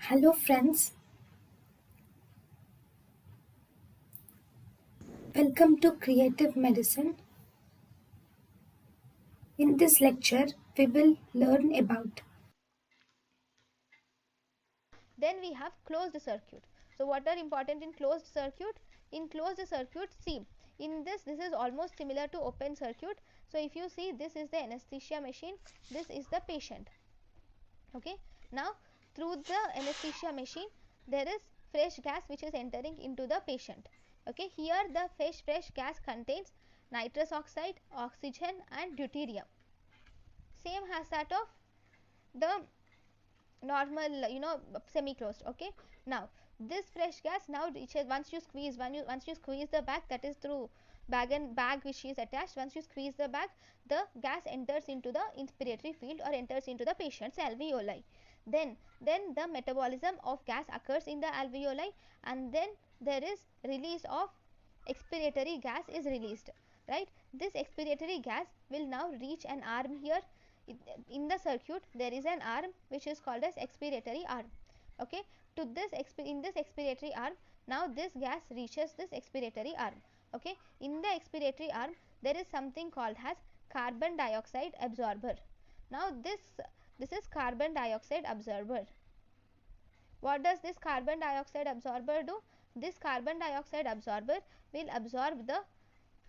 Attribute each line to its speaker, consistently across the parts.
Speaker 1: Hello friends, welcome to Creative Medicine. In this lecture, we will learn about
Speaker 2: Then we have closed circuit. So what are important in closed circuit? In closed circuit, see, in this is almost similar to open circuit. So if you see, this is the anesthesia machine, this is the patient. Okay, now through the anesthesia machine there is fresh gas which is entering into the patient. Okay, here the fresh gas contains nitrous oxide, oxygen and deuterium, same as that of the normal semi closed. Okay, now this fresh gas now reaches, once you squeeze the bag, that is through bag which is attached, once you squeeze the bag, the gas enters into the inspiratory field or enters into the patient's alveoli. Then the metabolism of gas occurs in the alveoli, and then there is release of expiratory gas is released, right? This expiratory gas will now reach an arm here. In the circuit there is an arm which is called as expiratory arm. Okay, to this in this expiratory arm, now this gas reaches this expiratory arm. Okay, in the expiratory arm there is something called as carbon dioxide absorber. Now this is carbon dioxide absorber. What does this carbon dioxide absorber do? This carbon dioxide absorber will absorb the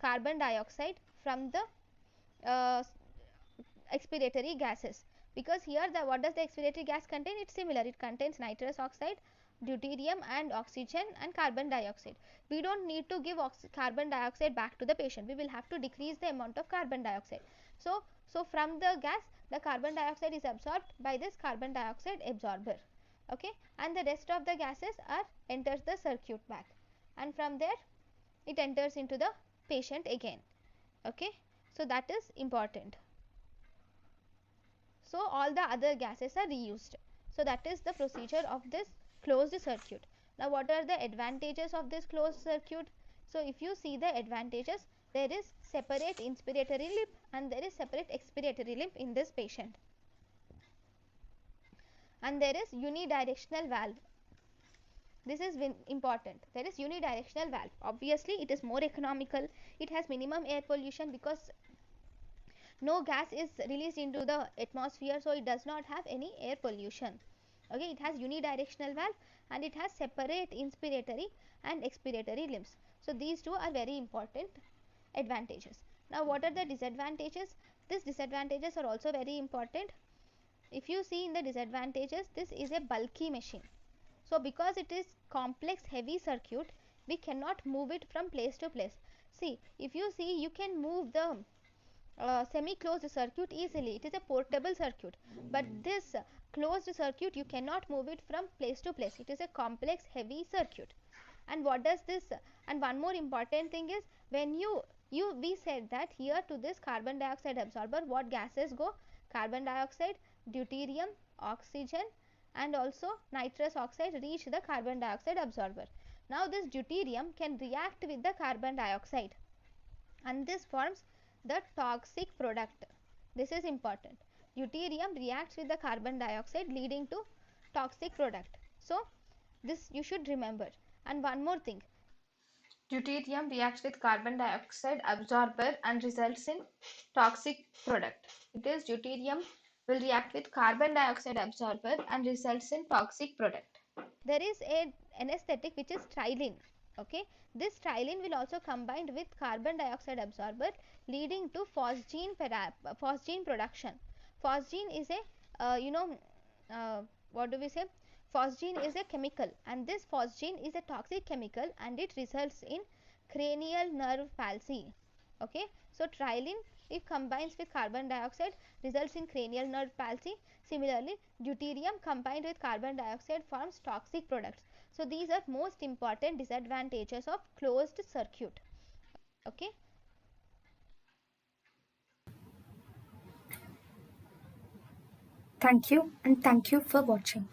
Speaker 2: carbon dioxide from the uh, expiratory gases, because here the what does the expiratory gas contain? It's similar, it contains nitrous oxide, deuterium and oxygen and carbon dioxide. We don't need to give carbon dioxide back to the patient, we will have to decrease the amount of carbon dioxide. So from the gas the carbon dioxide is absorbed by this carbon dioxide absorber. Okay, and the rest of the gases are enters the circuit back, and from there it enters into the patient again. Okay, so that is important. So all the other gases are reused. So that is the procedure of this closed circuit. Now what are the advantages of this closed circuit? So if you see the advantages, there is separate inspiratory limb and there is separate expiratory limb in this patient, and there is unidirectional valve. This is important. There is unidirectional valve. Obviously it is more economical, it has minimum air pollution because no gas is released into the atmosphere, so it does not have any air pollution. Okay, it has unidirectional valve and it has separate inspiratory and expiratory limbs. So these two are very important advantages. Now what are the disadvantages? These disadvantages are also very important. If you see in the disadvantages, this is a bulky machine. So because it is complex heavy circuit, we cannot move it from place to place. See, if you see, you can move the semi-closed circuit easily, it is a portable circuit, but this closed circuit you cannot move it from place to place, it is a complex heavy circuit. And what does this, and one more important thing is, when we said that here to this carbon dioxide absorber what gases go? Carbon dioxide, deuterium, oxygen and also nitrous oxide reach the carbon dioxide absorber. Now this deuterium can react with the carbon dioxide and this forms the toxic product. This is important. Deuterium reacts with the carbon dioxide leading to toxic product. So this you should remember. And one more thing, deuterium reacts with carbon dioxide absorber and results in toxic product. It is deuterium will react with carbon dioxide absorber and results in toxic product. There is a anesthetic which is trilene. Okay, this trilene will also combined with carbon dioxide absorber leading to phosgene production. Phosgene is a what do we say, phosgene is a chemical, and this phosgene is a toxic chemical and it results in cranial nerve palsy. Okay, so trilene if combines with carbon dioxide results in cranial nerve palsy. Similarly, deuterium combined with carbon dioxide forms toxic products. So these are most important disadvantages of closed circuit. Okay,
Speaker 1: thank you and thank you for watching.